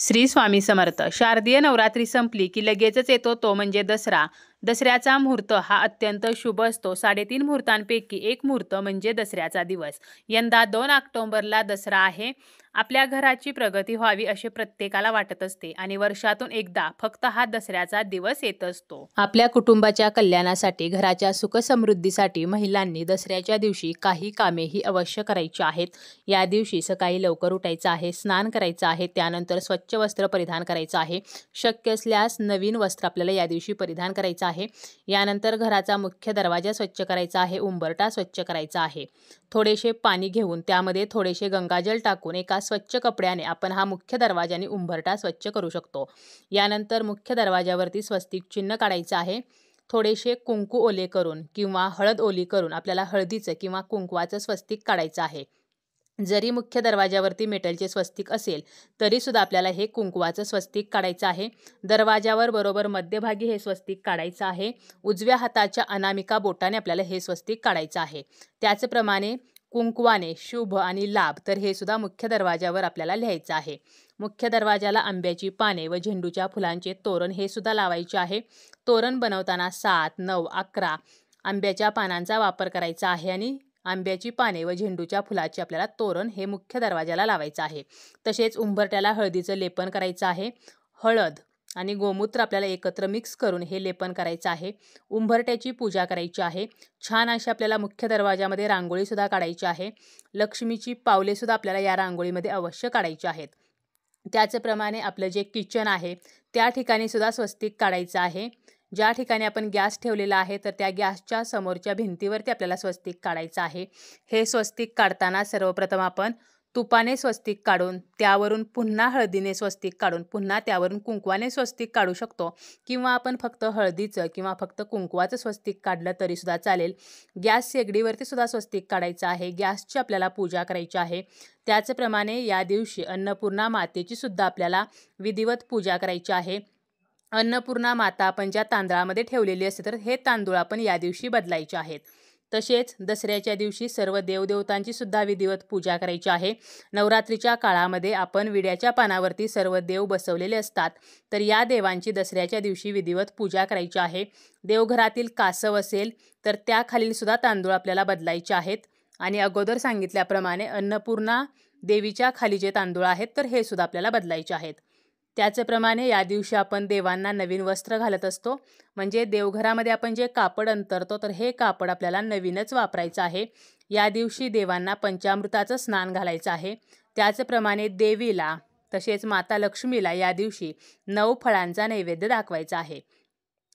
श्री स्वामी समर्थ. शारदीय नवरात्री संपली की लगेचच येतो तो म्हणजे दसरा. दसऱ्याचा मुहूर्त हा अत्यंत शुभ असतो. 3.5 मुहूर्तांपैकी एक मुहूर्त म्हणजे दसऱ्याचा दिवस. यंदा 2 ऑक्टोबरला दसरा आहे. आपल्या घराची प्रगती व्हावी असे प्रत्येकाला वाटत असते आणि वर्षातून एकदा फक्त हा दसऱ्याचा दिवस येत असतो. आपल्या कुटुंबाच्या कल्याणासाठी, घराच्या सुखसमृद्धीसाठी महिलांनी दसऱ्याच्या दिवशी काही कामेही अवश्य करायची आहेत. या दिवशी सकाळी लवकर उठायचं आहे, स्नान करायचं आहे, त्यानंतर स्वच्छ वस्त्र परिधान करायचं आहे. शक्य असल्यास नवीन वस्त्र आपल्याला या दिवशी परिधान करायचं आहे. यानंतर घराचा मुख्य दरवाजा स्वच्छ करायचा आहे, उंबरठा स्वच्छ करायचा आहे. थोडेसे पाणी घेऊन त्यामध्ये थोडेसे गंगाजल टाकून एका स्वच्छ कपड्याने आपण हा मुख्य दरवाजा आणि उंबरठा स्वच्छ करू शकतो. यानंतर मुख्य दरवाजावरती स्वस्तिक चिन्ह काढायचं आहे. थोडेसे कुंकू ओले करून किंवा हळद ओली करून आपल्याला हळदीचं किंवा कुंकवाचं स्वस्तिक काढायचं आहे. जरी मुख्य दरवाजावरती मेटलचे स्वस्तिक असेल तरी सुद्धा आपल्याला हे कुंकवाचं स्वस्तिक काढायचं आहे. दरवाजावर बरोबर मध्यभागी हे स्वस्तिक काढायचं आहे. उजव्या हाताच्या अनामिका बोटाने आपल्याला हे स्वस्तिक काढायचं आहे. त्याचप्रमाणे कुंकवाने शुभ आणि लाभ तर हे सुद्धा मुख्य दरवाजावर आपल्याला लिहायचं आहे. मुख्य दरवाजाला आंब्याची पाने व झेंडूच्या फुलांचे तोरण हे सुद्धा लावायचे आहे. तोरण बनवताना 7, 9, 11 आंब्याच्या पानांचा वापर करायचा आहे आणि आंब्याची पाने व झेंडूच्या फुलाचे आपल्याला तोरण हे मुख्य दरवाजाला लावायचं आहे. तसेच उंबरट्याला हळदीचं लेपन करायचं आहे. हळद आणि गोमूत्र आपल्याला एकत्र मिक्स करून हे लेपन करायचं आहे. उंबरट्याची पूजा करायची आहे. छान अशी आपल्याला मुख्य दरवाजामध्ये रांगोळीसुद्धा काढायची आहे. लक्ष्मीची पावलेसुद्धा आपल्याला या रांगोळीमध्ये अवश्य काढायची आहेत. त्याचप्रमाणे आपलं जे किचन आहे त्या ठिकाणी सुद्धा स्वस्तिक काढायचं आहे. ज्या ठिकाणी आपण गॅस ठेवलेला आहे तर त्या गॅसच्या समोरच्या भिंतीवरती आपल्याला स्वस्तिक काढायचं आहे. हे स्वस्तिक काढताना सर्वप्रथम आपण तुपाने स्वस्तिक काढून त्यावरून पुन्हा हळदीने स्वस्तिक काढून पुन्हा त्यावरून कुंकवाने स्वस्तिक काढू शकतो किंवा आपण फक्त हळदीचं किंवा फक्त कुंकवाचं स्वस्तिक काढलं तरी सुद्धा चालेल. गॅस शेगडीवरती सुद्धा स्वस्तिक काढायचं आहे. गॅसची आपल्याला पूजा करायची आहे. त्याचप्रमाणे या दिवशी अन्नपूर्णा मातेची सुद्धा आपल्याला विधिवत पूजा करायची आहे. अन्नपूर्णा माता आपण ज्या तांदळामध्ये ठेवलेली असते तर हे तांदूळ आपण या दिवशी बदलायचे आहेत. तसेच दसऱ्याच्या दिवशी सर्व देवदेवतांची सुद्धा विधिवत पूजा करायची आहे. नवरात्रीच्या काळामध्ये आपण विड्याच्या पानावरती सर्व देव बसवलेले असतात तर या देवांची दसऱ्याच्या दिवशी विधिवत पूजा करायची आहे. देवघरातील कासव असेल तर त्याखालील सुद्धा तांदूळ आपल्याला बदलायचे आहेत आणि अगोदर सांगितल्याप्रमाणे अन्नपूर्णा देवीच्या खाली जे तांदूळ आहेत तर हे सुद्धा आपल्याला बदलायचे आहेत. त्याचप्रमाणे या दिवशी आपण देवांना नवीन वस्त्र घालत असतो. म्हणजे देवघरामध्ये आपण जे कापड अंतरतो तर हे कापड आपल्याला नवीनच वापरायचं आहे. या दिवशी देवांना पंचामृताचं स्नान घालायचं आहे. त्याचप्रमाणे देवीला तसेच माता लक्ष्मीला या दिवशी 9 फळांचा नैवेद्य दाखवायचा आहे.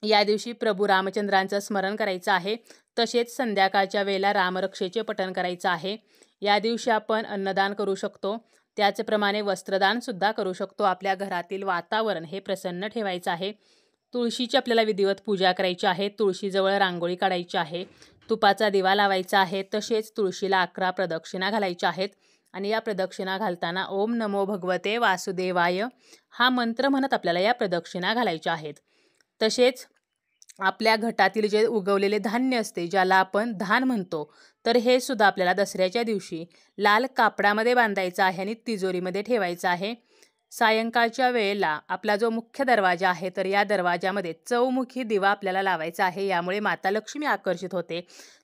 या दिवशी प्रभू रामचंद्रांचं स्मरण करायचं आहे. तसेच संध्याकाळच्या वेळेला रामरक्षेचे पठण करायचं आहे. या दिवशी आपण अन्नदान करू शकतो. त्याचप्रमाणे वस्त्रदान सुद्धा करू शकतो. आपल्या घरातील वातावरण हे प्रसन्न ठेवायचं आहे. तुळशीची आपल्याला विधिवत पूजा करायची आहे. तुळशीजवळ रांगोळी काढायची आहे. तुपाचा दिवा लावायचा आहे. तसेच तुळशीला 11 प्रदक्षिणा घालायच्या आहेत आणि या प्रदक्षिणा घालताना ओम नमो भगवते वासुदेवाय हा मंत्र म्हणत आपल्याला या प्रदक्षिणा घालायच्या आहेत. तसेच आपल्या घटातील जे उगवलेले धान्य असते ज्याला आपण धान म्हणतो तर हे सुद्धा आपल्याला दसऱ्याच्या दिवशी लाल कापडामध्ये बांधायचं आहे आणि तिजोरीमध्ये ठेवायचं आहे. सायंकाळच्या वेळेला आपला जो मुख्य दरवाजा आहे तर या दरवाजामध्ये चौमुखी दिवा आपल्याला लावायचा आहे. यामुळे माता लक्ष्मी आकर्षित होते.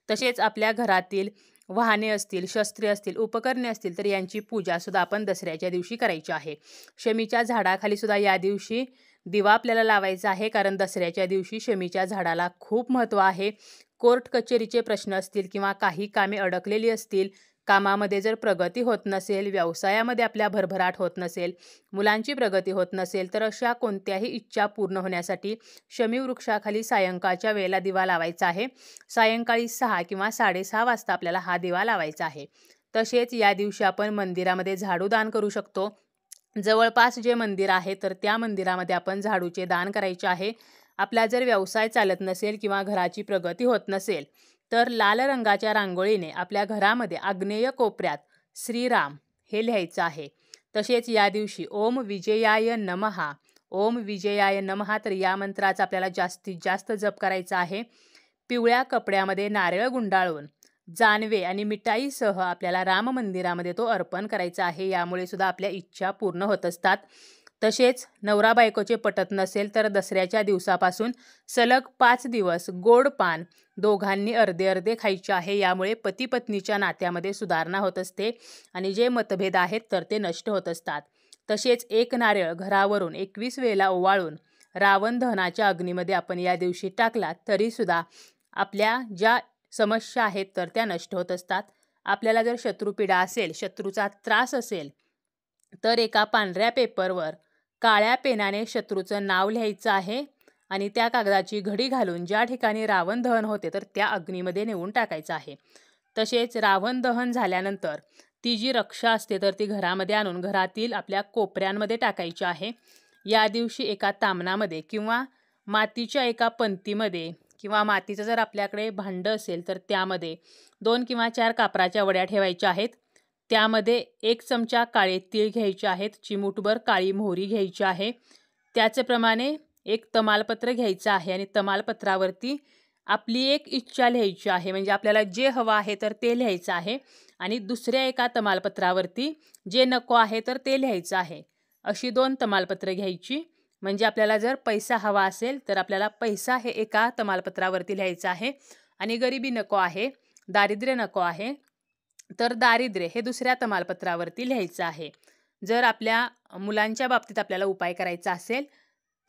तसेच आपल्या घरातील वाहने असतील, शस्त्रे असतील, उपकरणे असतील तर यांची पूजा सुद्धा आपण दसऱ्याच्या दिवशी करायची आहे. शमीच्या झाडाखाली सुद्धा या दिवशी दिवा आपल्याला लावायचा आहे. कारण दसऱ्याच्या दिवशी शमीच्या झाडाला खूप महत्त्व आहे. कोर्ट कचेरीचे प्रश्न असतील किंवा काही कामे अडकलेली असतील, कामामध्ये जर प्रगती होत नसेल, व्यवसायामध्ये आपल्या भरभराट होत नसेल, मुलांची प्रगती होत नसेल तर अशा कोणत्याही इच्छा पूर्ण होण्यासाठी शमी वृक्षाखाली सायंकाळच्या वेळेला दिवा लावायचा आहे. सायंकाळी 6 किंवा 6:30 वाजता आपल्याला हा दिवा लावायचा आहे. तसेच या दिवशी आपण मंदिरामध्ये झाडू दान करू शकतो. जवळपास जे मंदिर आहे तर त्या मंदिरामध्ये आपण झाडूचे दान करायचे आहे. आपला जर व्यवसाय चालत नसेल किंवा घराची प्रगती होत नसेल तर लाल रंगाच्या रांगोळीने आपल्या घरामध्ये आग्नेय कोपऱ्यात श्रीराम हे लिहायचं आहे. तसेच या दिवशी ओम विजयाय नमहा, ओम विजयाय नमहा तर या मंत्राचा आपल्याला जास्तीत जास्त जप करायचा आहे. पिवळ्या कपड्यामध्ये नारळ गुंडाळून जानवे आणि मिठाईसह आपल्याला राम मंदिरामध्ये तो अर्पण करायचा आहे. यामुळे सुद्धा आपल्या इच्छा पूर्ण होत असतात. तसेच नवरा बायकोचे पटत नसेल तर दसऱ्याच्या दिवसापासून सलग 5 दिवस गोड पान दोघांनी अर्धे अर्धे खायचे आहे. यामुळे पती पत्नीच्या नात्यामध्ये सुधारणा होत असते आणि जे मतभेद आहेत तर ते नष्ट होत असतात. तसेच एक नारळ घरावरून 21 वेळेला ओवाळून रावण दहनाच्या अग्नीमध्ये आपण या दिवशी टाकला तरीसुद्धा आपल्या ज्या समस्या आहेत तर त्या नष्ट होत असतात. आपल्याला जर शत्रुपीडा असेल, शत्रूचा त्रास असेल तर एका पांढऱ्या पेपरवर काळ्या पेनाने शत्रूचं नाव लिहायचं आहे आणि त्या कागदाची घडी घालून ज्या ठिकाणी रावण दहन होते तर त्या अग्नीमध्ये नेऊन टाकायचं आहे. तसेच रावण दहन झाल्यानंतर ती जी रक्षा असते तर ती घरामध्ये आणून घरातील आपल्या कोपऱ्यांमध्ये टाकायची आहे. या दिवशी एका तामणामध्ये किंवा मातीच्या एका पंतीमध्ये किंवा मातीचं जर आपल्याकडे भांडं असेल तर त्यामध्ये 2 किंवा 4 कापराच्या वड्या ठेवायच्या आहेत. त्यामध्ये 1 चमचा काळे तीळ घ्यायचे आहेत, चिमूटभर काळी मोहरी घ्यायची आहे. त्याचप्रमाणे एक तमालपत्र घ्यायचं आहे आणि तमालपत्रावरती आपली एक इच्छा लिहायची आहे. म्हणजे आपल्याला जे हवं आहे तर ते लिहायचं आहे आणि दुसऱ्या एका तमालपत्रावरती जे नको आहे तर ते लिहायचं आहे. अशी 2 तमालपत्र घ्यायची. म्हणजे आपल्याला जर पैसा हवा असेल तर आपल्याला पैसा हे एका तमालपत्रावरती लिहायचं आहे आणि गरिबी नको आहे, दारिद्र्य नको आहे तर दारिद्र्य हे दुसऱ्या तमालपत्रावरती लिहायचं आहे. जर आपल्या मुलांच्या बाबतीत आपल्याला उपाय करायचा असेल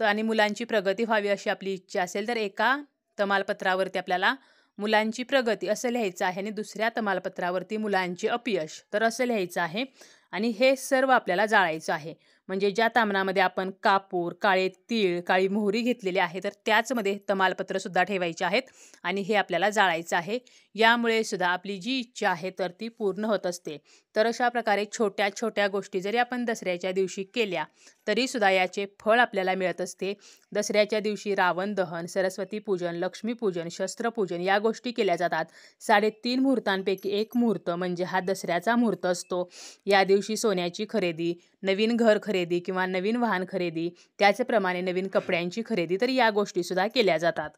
तर आणि मुलांची प्रगती व्हावी अशी आपली इच्छा असेल तर एका तमालपत्रावरती आपल्याला मुलांची प्रगती असं लिहायचं आहे आणि दुसऱ्या तमालपत्रावरती मुलांचे अपयश तर असं लिहायचं आहे आणि हे सर्व आपल्याला जाळायचं आहे. म्हणजे ज्या तामणामध्ये आपण कापूर, काळे तीळ, काळी मोहरी घेतलेली आहे तर त्याचमध्ये तमालपत्रसुद्धा ठेवायचे आहेत आणि हे आपल्याला जाळायचं आहे. यामुळे सुद्धा आपली जी इच्छा आहे तर ती पूर्ण होत असते. तर अशा प्रकारे छोट्या छोट्या गोष्टी जरी आपण दसऱ्याच्या दिवशी केल्या तरीसुद्धा याचे फळ आपल्याला मिळत असते. दसऱ्याच्या दिवशी रावण दहन, सरस्वती पूजन, लक्ष्मीपूजन, शस्त्रपूजन या गोष्टी केल्या जातात. 3.5 मुहूर्तांपैकी एक मुहूर्त म्हणजे हा दसऱ्याचा मुहूर्त असतो. या दिवशी सोन्याची खरेदी, नवीन घर खरेदी किंवा नवीन वाहन खरेदी, त्याचप्रमाणे नवीन कपड्यांची खरेदी तर या गोष्टीसुद्धा केल्या जातात.